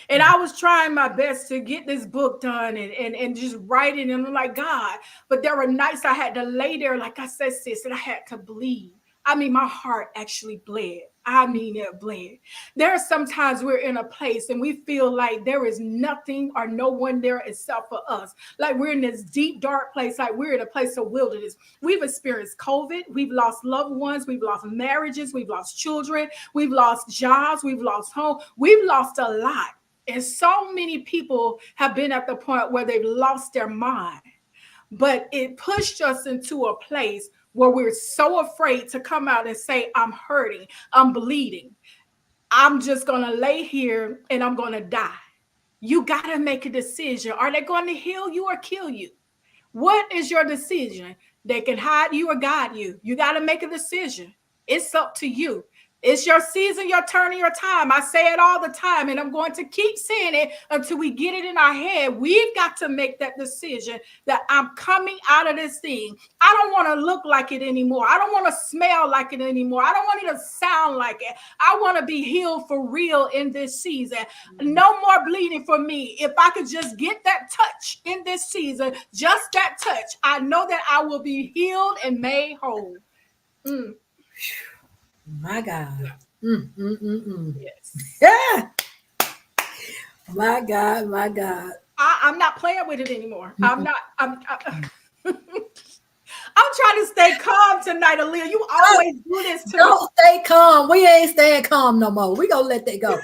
And I was trying my best to get this book done and just write it. And I'm like, God, but there were nights I had to lay there, like I said, sis, and I had to bleed. I mean, my heart actually bled. I mean, it bled. There are sometimes we're in a place and we feel like there is nothing or no one there except for us. Like we're in this deep, dark place, like we're in a place of wilderness. We've experienced COVID. We've lost loved ones. We've lost marriages. We've lost children. We've lost jobs. We've lost home. We've lost a lot. And so many people have been at the point where they've lost their mind. But it pushed us into a place where we're so afraid to come out and say, I'm hurting, I'm bleeding. I'm just going to lay here and I'm going to die. You got to make a decision. Are they going to heal you or kill you? What is your decision? They can hide you or guide you. You got to make a decision. It's up to you. It's your season, your turn, and your time. I say it all the time, and I'm going to keep saying it until we get it in our head. We've got to make that decision that I'm coming out of this thing. I don't want to look like it anymore. I don't want to smell like it anymore. I don't want it to sound like it. I want to be healed for real in this season. No more bleeding for me. If I could just get that touch in this season, just that touch, I know that I will be healed and made whole. Mm. My God. Yes. Yeah. My God, my God. I'm not playing with it anymore. I'm I'm trying to stay calm tonight, Aleigha. You always do this to Don't stay calm. We ain't staying calm no more. We gonna let that go.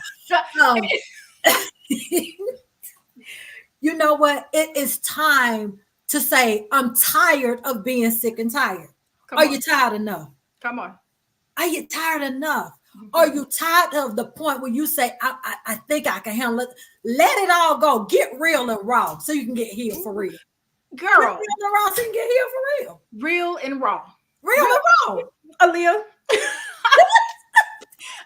You know what? It is time to say, I'm tired of being sick and tired. Are you tired enough? Come on. Are you tired enough? Are you tired of the point where you say, I think I can handle it? Let it all go. Get real and raw so you can get healed for real. Girl. Get real and raw so you can get healed for real. Real and raw. Real and raw. Aleigha.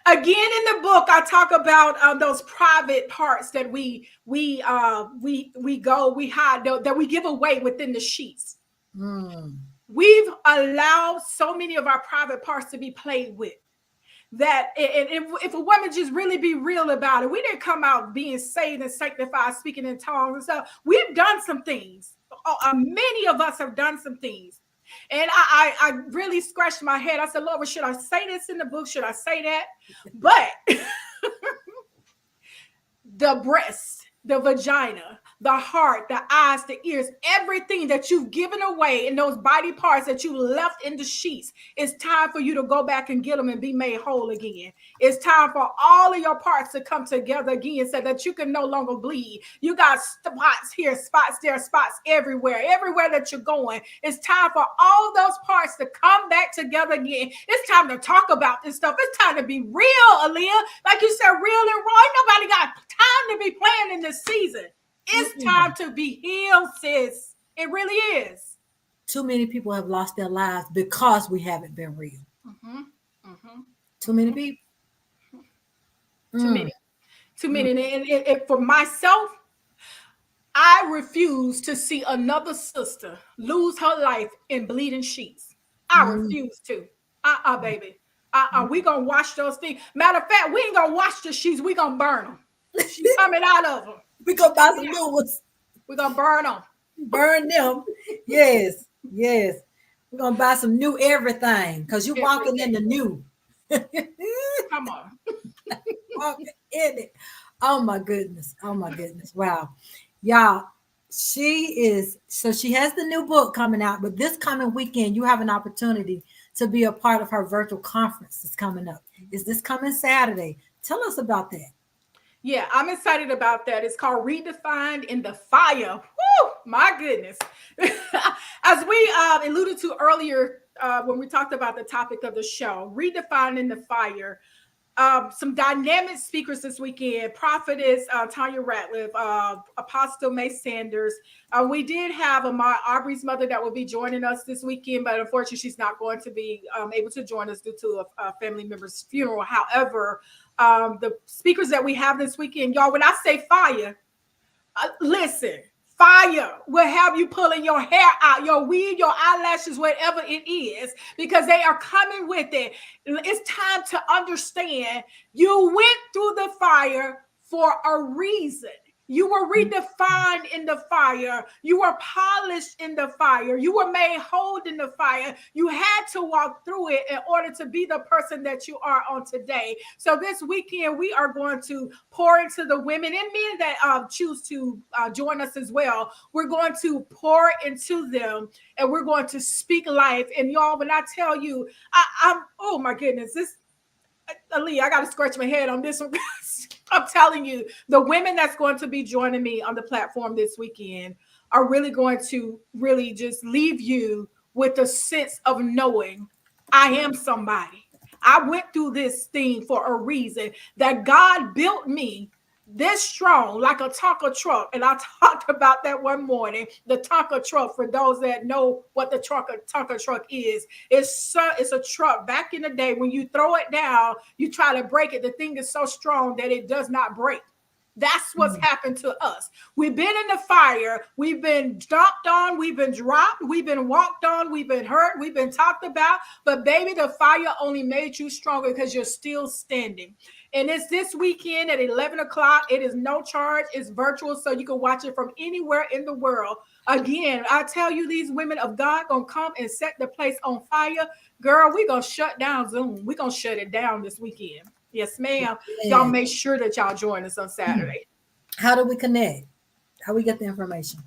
Again, in the book, I talk about those private parts that we hide, that we give away within the sheets. We've allowed so many of our private parts to be played with that if a woman just really be real about it, we didn't come out being saved and sanctified, speaking in tongues and stuff. We've done some things. Many of us have done some things. And I really scratched my head. I said, Lord, well, should I say this in the book? Should I say that? But the breast, the vagina, the heart, the eyes, the ears, everything that you've given away in those body parts that you left in the sheets, it's time for you to go back and get them and be made whole again. It's time for all of your parts to come together again so that you can no longer bleed. You got spots here, spots there, spots everywhere that you're going. It's time for all those parts to come back together again. It's time to talk about this stuff. It's time to be real, Aleigha. Like you said, real and raw. Ain't nobody got time to be playing in this season. It's time to be healed, sis. It really is. Too many people have lost their lives because we haven't been real. Too many people. Too many. And for myself, I refuse to see another sister lose her life in bleeding sheets. I refuse to. Baby. We gonna wash those things. Matter of fact, we ain't gonna wash the sheets. We gonna burn them. She's coming out of them. We gonna buy some new ones. We're gonna burn them. Burn them. Yes. We're gonna buy some new everything because you're walking in the new. Come on. Walking in it. Oh my goodness. Wow. Y'all, she has the new book coming out, but this coming weekend, you have an opportunity to be a part of her virtual conference that's coming up. Is this coming Saturday? Tell us about that. Yeah, I'm excited about that. It's called Redefined in the Fire. Woo, my goodness. As we alluded to earlier when we talked about the topic of the show, Redefined in the Fire. Some dynamic speakers this weekend, Prophetess Tanya Ratliff, Apostle May Sanders. We did have Aubrey's mother that will be joining us this weekend, but unfortunately she's not going to be able to join us due to a family member's funeral. However, the speakers that we have this weekend, y'all, when I say fire, listen, fire will have you pulling your hair out, your wig, your eyelashes, whatever it is, because they are coming with it. It's time to understand you went through the fire for a reason. You were redefined in the fire. You were polished in the fire. You were made whole in the fire. You had to walk through it in order to be the person that you are on today. So this weekend, we are going to pour into the women and men that choose to join us as well. We're going to pour into them and we're going to speak life. And y'all, when I tell you, I'm oh my goodness, Aleigha, I got to scratch my head on this one. I'm telling you, the women that's going to be joining me on the platform this weekend are really going to really just leave you with a sense of knowing I am somebody. I went through this thing for a reason, that God built me this strong, like a Tonka truck. And I talked about that one morning. The Tonka truck, for those that know what the Tonka truck is, it's a truck. Back in the day, when you throw it down, you try to break it. The thing is so strong that it does not break. That's what's happened to us. We've been in the fire. We've been stomped on. We've been dropped. We've been walked on. We've been hurt. We've been talked about. But baby, the fire only made you stronger because you're still standing. And it's this weekend at 11 o'clock. It is no charge. It's virtual, so you can watch it from anywhere in the world. Again, I tell you, these women of God going to come and set the place on fire. Girl, we going to shut down Zoom. We going to shut it down this weekend. Yes, ma'am. Y'all make sure that y'all join us on Saturday. How do we connect? How we get the information?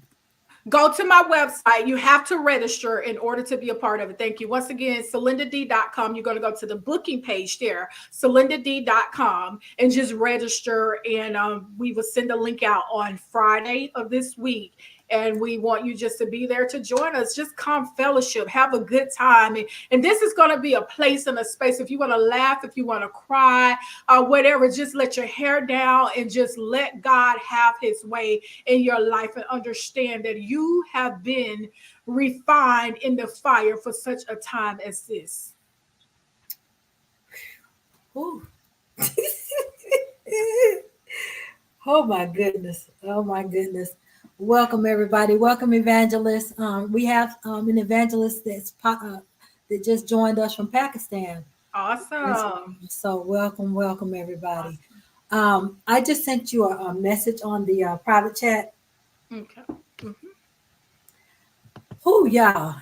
Go to my website. You have to register in order to be a part of it. Thank you. Once again, SylindaD.com. You're going to go to the booking page there, SylindaD.com, and just register. And we will send a link out on Friday of this week. And we want you just to be there to join us. Just come fellowship, have a good time. And this is going to be a place and a space. If you want to laugh, if you want to cry, whatever, just let your hair down and just let God have his way in your life, and understand that you have been refined in the fire for such a time as this. Oh my goodness. Oh my goodness. Welcome everybody. Welcome evangelists. We have an evangelist that just joined us from Pakistan. Awesome. So welcome everybody. Awesome. I just sent you a message on the private chat. Okay. Oh y'all.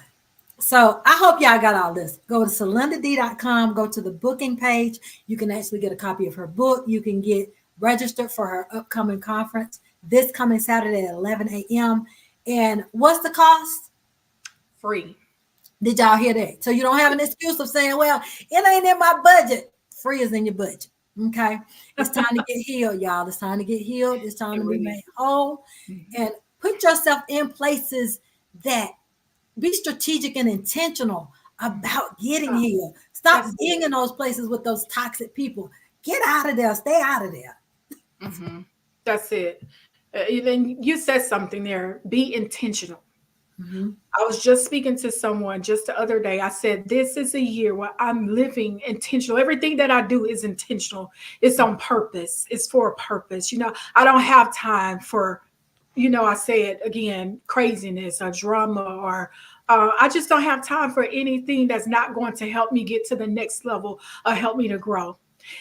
So I hope y'all got all this. Go to SylindaD.com. Go to the booking page. You can actually get a copy of her book. You can get registered for her upcoming conference this coming Saturday at 11 a.m. And what's the cost? Free. Did y'all hear that? So you don't have an excuse of saying, well, it ain't in my budget. Free is in your budget. Okay. It's time to get healed, y'all. It's time to get healed. It's time to be made whole. And put yourself in places that be strategic and intentional about getting healed. Stop being in those places with those toxic people. Get out of there. Stay out of there. That's it. Then you said something there. Be intentional. I was just speaking to someone just the other day. I said, this is a year where I'm living intentional. Everything that I do is intentional. It's on purpose. It's for a purpose. I don't have time for, I say it again, craziness or drama, or I just don't have time for anything that's not going to help me get to the next level or help me to grow.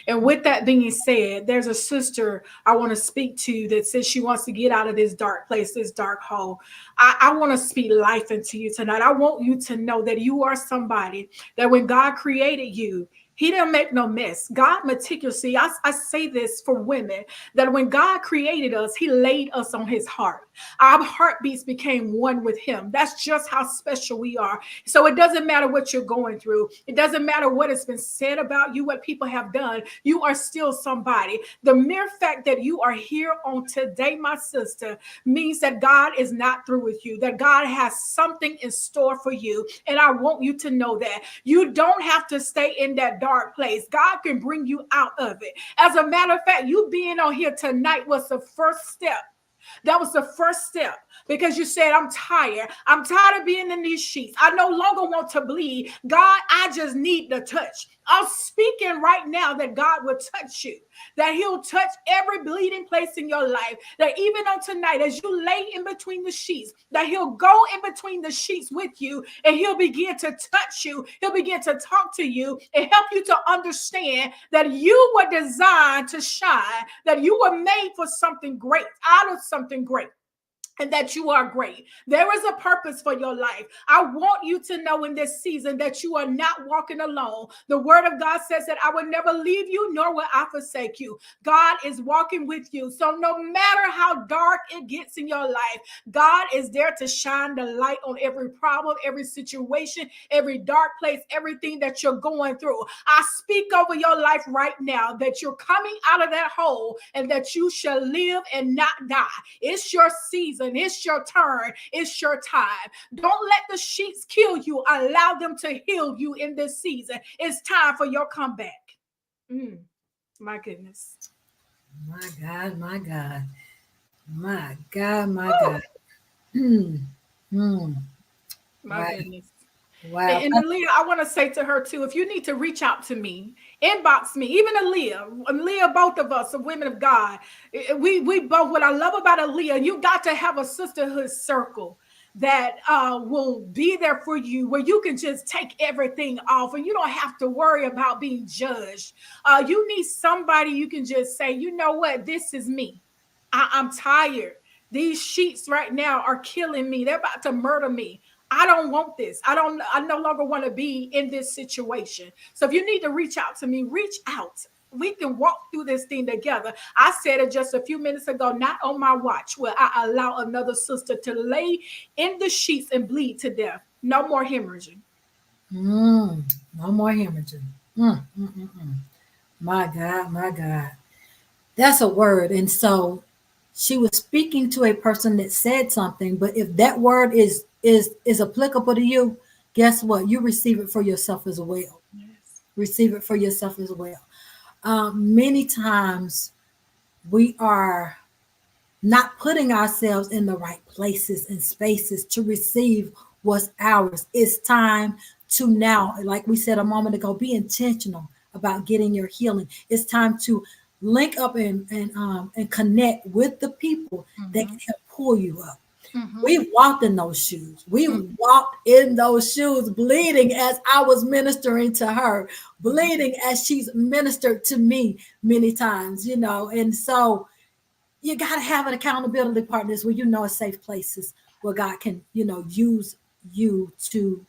And with that being said, there's a sister I want to speak to that says she wants to get out of this dark place, this dark hole. I want to speak life into you tonight. I want you to know that you are somebody that when God created you, he didn't make no mess. God meticulously, I say this for women, that when God created us, he laid us on his heart. Our heartbeats became one with him. That's just how special we are. So it doesn't matter what you're going through. It doesn't matter what has been said about you, what people have done. You are still somebody. The mere fact that you are here on today, my sister, means that God is not through with you, that God has something in store for you. And I want you to know that you don't have to stay in that dark place. God can bring you out of it. As a matter of fact, you being on here tonight was the first step. That was the first step, because you said, I'm tired. I'm tired of being in these sheets. I no longer want to bleed. God, I just need the touch. I'm speaking right now that God will touch you, that he'll touch every bleeding place in your life, that even on tonight, as you lay in between the sheets, that he'll go in between the sheets with you, and he'll begin to touch you. He'll begin to talk to you and help you to understand that you were designed to shine, that you were made for something great, out of something great. and that you are great. There is a purpose for your life. I want you to know in this season that you are not walking alone. The word of God says that I will never leave you, nor will I forsake you. God is walking with you. So no matter how dark it gets in your life, God is there to shine the light on every problem, every situation, every dark place, everything that you're going through. I speak over your life right now that you're coming out of that hole and that you shall live and not die. It's your season. It's your turn. It's your time. Don't let the sheets kill you. Allow them to heal you in this season. It's time for your comeback. My goodness. My God, my God. My God, my God. Hmm. Hmm. My Wow. goodness. Wow. And Aleigha, I want to say to her too, if you need to reach out to me, inbox me, even Aleigha, both of us are women of God. We both, what I love about Aleigha, you got to have a sisterhood circle that will be there for you, where you can just take everything off and you don't have to worry about being judged. You need somebody you can just say, you know what, this is me. I'm tired. These sheets right now are killing me. They're about to murder me. I don't want this. I no longer want to be in this situation. So if you need to reach out to me, reach out. We can walk through this thing together. I said it just a few minutes ago, not on my watch will I allow another sister to lay in the sheets and bleed to death. No more hemorrhaging. No more hemorrhaging. My God, my God. That's a word. And so she was speaking to a person that said something, but if that word is applicable to you, guess what? You receive it for yourself as well. Yes. Receive it for yourself as well. Many times we are not putting ourselves in the right places and spaces to receive what's ours. It's time to now, like we said a moment ago, be intentional about getting your healing. It's time to link up and connect with the people that can help pull you up. We walked in those shoes. We walked in those shoes, bleeding as I was ministering to her, bleeding as she's ministered to me many times, And so you got to have an accountability partners where safe places where God can, use you to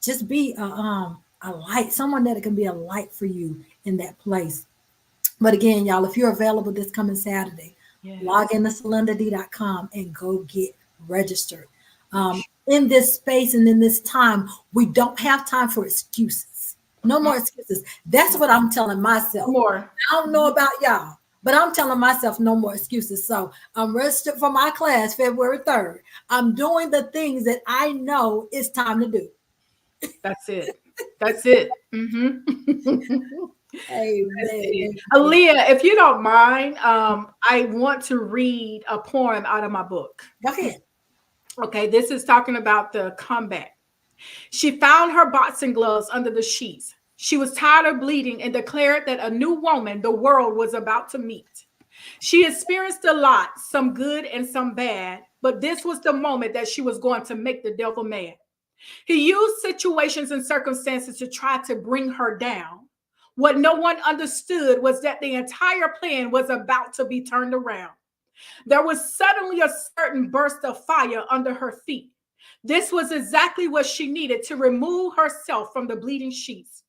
just be a light, someone that can be a light for you in that place. But again, y'all, if you're available this coming Saturday, log in to SylindaD.com and go get registered. In this space and in this time, we don't have time for excuses. No more excuses. That's what I'm telling myself. More. I don't know about y'all, but I'm telling myself no more excuses. So I'm registered for my class February 3rd. I'm doing the things that I know it's time to do. That's it. That's it. Amen. Aleigha, if you don't mind, I want to read a poem out of my book. Go ahead. Okay, this is talking about the comeback. She found her boxing gloves under the sheets. She was tired of bleeding and declared that a new woman the world was about to meet. She experienced a lot, some good and some bad, but this was the moment that she was going to make the devil mad. He used situations and circumstances to try to bring her down. What no one understood was that the entire plan was about to be turned around. There was suddenly a certain burst of fire under her feet. This was exactly what she needed to remove herself from the bleeding sheets.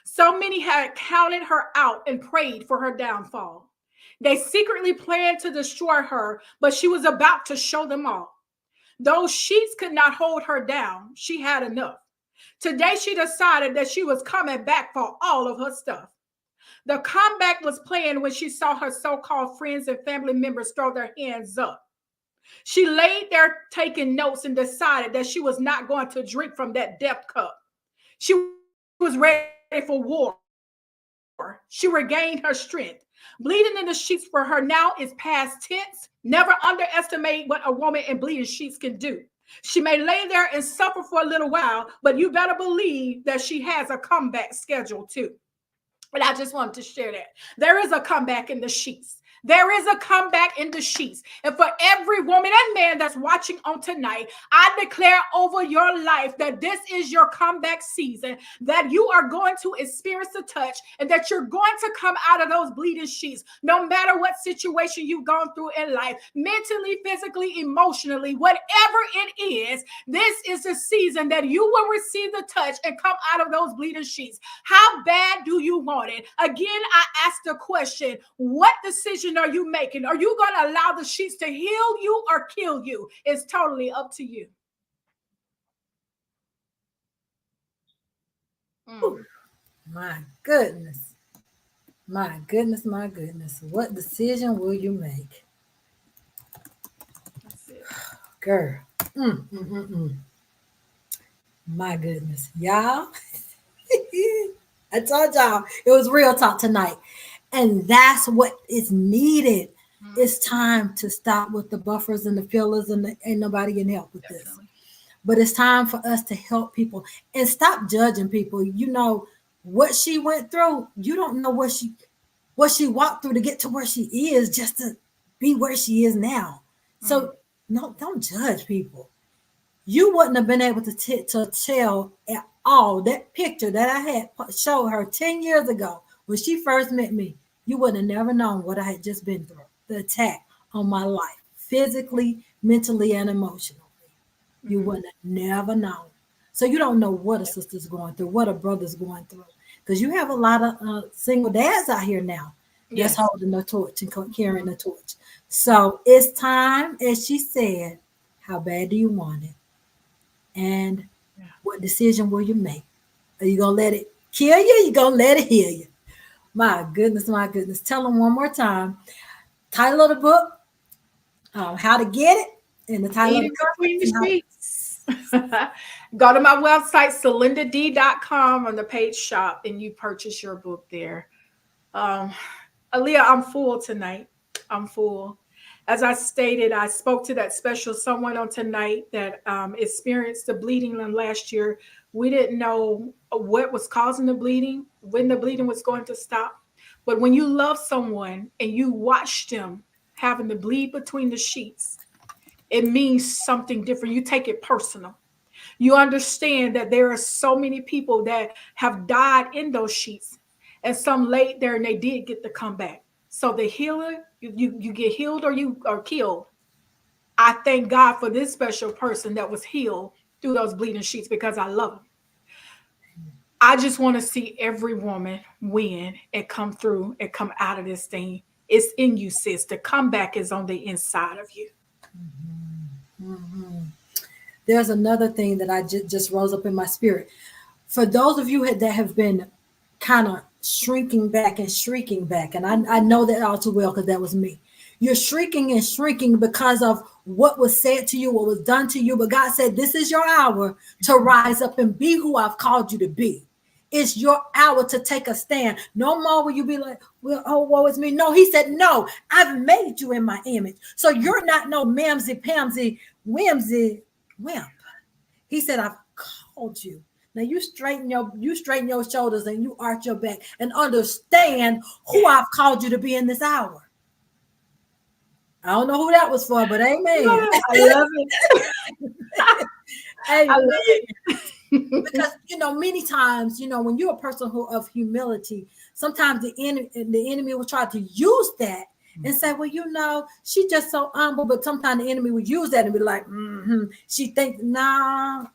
So many had counted her out and prayed for her downfall. They secretly planned to destroy her, but she was about to show them all. Those sheets could not hold her down. She had enough. Today, she decided that she was coming back for all of her stuff. The comeback was planned when she saw her so-called friends and family members throw their hands up. She laid there taking notes and decided that she was not going to drink from that death cup. She was ready for war. She regained her strength. Bleeding in the sheets for her now is past tense. Never underestimate what a woman in bleeding sheets can do. She may lay there and suffer for a little while, but you better believe that she has a comeback schedule too. And I just wanted to share that. There is a comeback in the sheets. There is a comeback in the sheets. And for every woman and man that's watching on tonight, I declare over your life that this is your comeback season, that you are going to experience the touch and that you're going to come out of those bleeding sheets, no matter what situation you've gone through in life, mentally, physically, emotionally, whatever it is. This is the season that you will receive the touch and come out of those bleeding sheets. How bad do you want it? Again, I ask the question, what decision are you making? Are you going to allow the sheets to heal you or kill you? It's totally up to you. My goodness. My goodness, my goodness. What decision will you make? That's it. Girl. My goodness. Y'all. I told y'all it was real talk tonight. And that's what is needed. It's time to stop with the buffers and the fillers, and ain't nobody can help with this. But it's time for us to help people and stop judging people. You know what she went through. You don't know what she walked through to get to where she is, just to be where she is now. So no, don't judge people. You wouldn't have been able to tell at all that picture that I had showed her 10 years ago when she first met me. You would have never known what I had just been through, the attack on my life, physically, mentally, and emotionally. You would have never known. So you don't know what a sister's going through, what a brother's going through. Because you have a lot of single dads out here now that's holding the torch and carrying the torch. So it's time, as she said, how bad do you want it? And what decision will you make? Are you going to let it kill you? Or you going to let it heal you? My goodness, my goodness. Tell them one more time. Title of the book, how to get it, and the title of the Between the Sheets. Go to my website, SylindaD.com, on the page shop, and you purchase your book there. Aleigha, I'm full tonight. I'm full. As I stated, I spoke to that special someone on tonight that experienced the bleeding last year. We didn't know what was causing the bleeding, when the bleeding was going to stop. But when you love someone and you watch them having to bleed between the sheets, it means something different. You take it personal. You understand that there are so many people that have died in those sheets, and some laid there and they did get to come back. So the healer, you get healed or you are killed. I thank God for this special person that was healed through those bleeding sheets because I love them. I just want to see every woman win and come through and come out of this thing. It's in you, sis. The comeback is on the inside of you. There's another thing that I just rose up in my spirit. For those of you that have been kind of shrinking back and shrieking back, and I know that all too well because that was me. You're shrieking and shrinking because of what was said to you, what was done to you. But God said, this is your hour to rise up and be who I've called you to be. It's your hour to take a stand. No more will you be like, well, oh, woe is me. No, he said, no, I've made you in my image. So you're not no mamsy, pamsy, whimsy, wimp. He said, I've called you. Now you straighten your shoulders and you arch your back and understand who I've called you to be in this hour. I don't know who that was for, but amen. I love it. Amen. I love it. Because many times, when you're a person of humility, sometimes the enemy will try to use that and say, well, she's just so humble. But sometimes the enemy will use that and be like, she thinks, nah,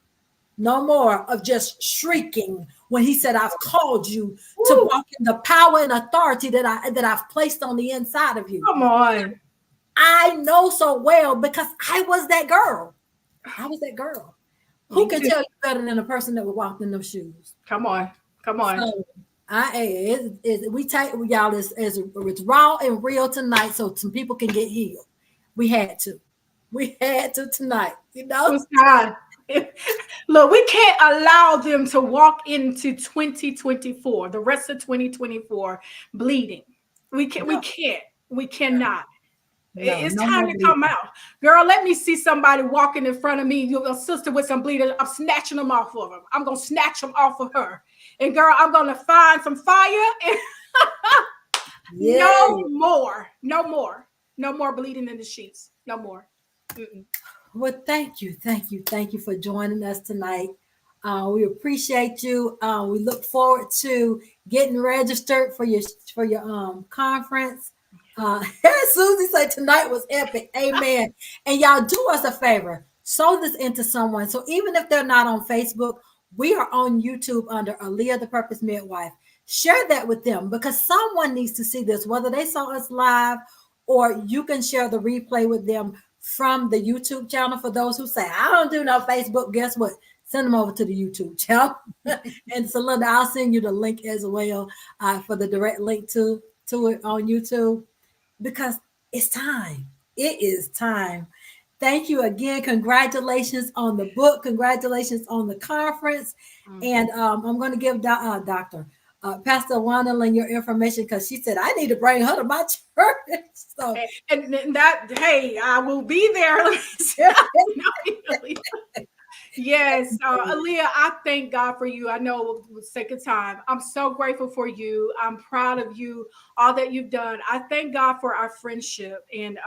no more of just shrieking when he said, I've called you to walk in the power and authority that I've placed on the inside of you. Come on. I know so well because I was that girl. Who can tell you better than a person that would walk in those shoes? Come on. So, we take y'all it's raw and real tonight, so some people can get healed. We had to tonight. It's time. Look, we can't allow them to walk into 2024, the rest of 2024, bleeding. We cannot. It's time to come out. Girl, let me see somebody walking in front of me, your sister with some bleeding. I'm snatching them off of them. I'm going to snatch them off of her. And girl, I'm going to find some fire. And Yeah. No more. No more. No more bleeding in the sheets. No more. Mm-mm. Well, thank you, thank you, thank you for joining us tonight. We appreciate you. We look forward to getting registered for your conference. Susie said tonight was epic. Amen. And y'all do us a favor. Sow this into someone. So even if they're not on Facebook, we are on YouTube under Aleigha the Purpose Midwife. Share that with them because someone needs to see this, whether they saw us live or you can share the replay with them from the YouTube channel. For those who say, I don't do no Facebook, guess what? Send them over to the YouTube channel. And Sylinda, I'll send you the link as well for the direct link to it on YouTube because it's time. It is time. Thank you again. Congratulations on the book. Congratulations on the conference. Mm. And I'm going to give Dr. Pastor Wandalin your information because she said I need to bring her to my church. So And that, hey, I will be there. Yes, Aleigha, I thank God for you. I know with sake of time, I'm so grateful for you. I'm proud of you, all that you've done. I thank God for our friendship. And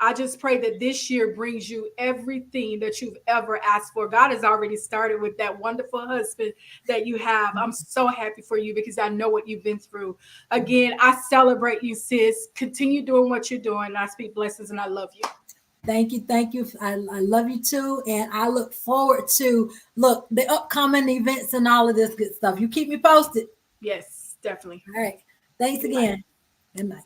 I just pray that this year brings you everything that you've ever asked for. God has already started with that wonderful husband that you have. I'm so happy for you because I know what you've been through. Again, I celebrate you, sis. Continue doing what you're doing. I speak blessings and I love you. thank you, thank you. I love you too, and I look forward to look the upcoming events and all of this good stuff. You keep me posted. Yes, definitely. All right. Thanks Good night. again. Good night.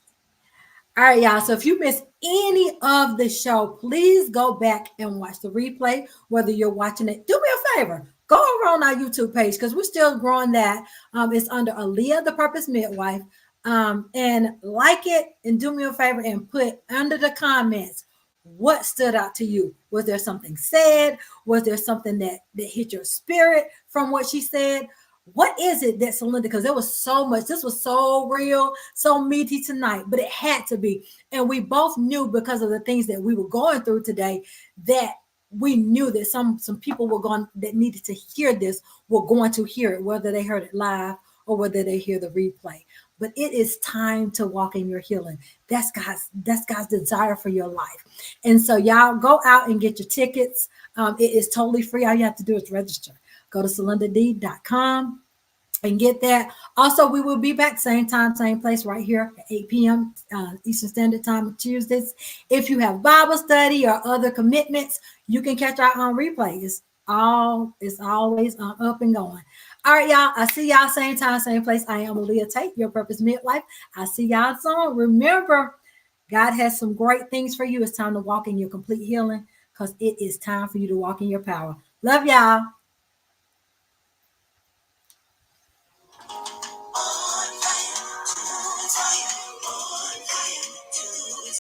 All right, y'all. So if you missed any of the show, please go back and watch the replay, whether you're watching it. Do me a favor. Go over on our YouTube page because we're still growing that. It's under Aleigha the Purpose Midwife. And like it and do me a favor and put under the comments what stood out to you. Was there something said? Was there something that hit your spirit from what she said? What is it that Sylinda, because there was so much, this was so real, so meaty tonight, but it had to be. And we both knew because of the things that we were going through today that we knew that some people were going that needed to hear this were going to hear it, whether they heard it live or whether they hear the replay. But it is time to walk in your healing. That's God's desire for your life. And so y'all go out and get your tickets. It is totally free. All you have to do is register. Go to cylindad.com and get that. Also, we will be back same time, same place right here at 8 p.m. Eastern Standard Time on Tuesdays. If you have Bible study or other commitments, you can catch our on replay. It's always up and going. All right, y'all. I see y'all same time, same place. I am Aleigha Tate, your Purpose Midwife. I see y'all soon. Remember, God has some great things for you. It's time to walk in your complete healing because it is time for you to walk in your power. Love y'all.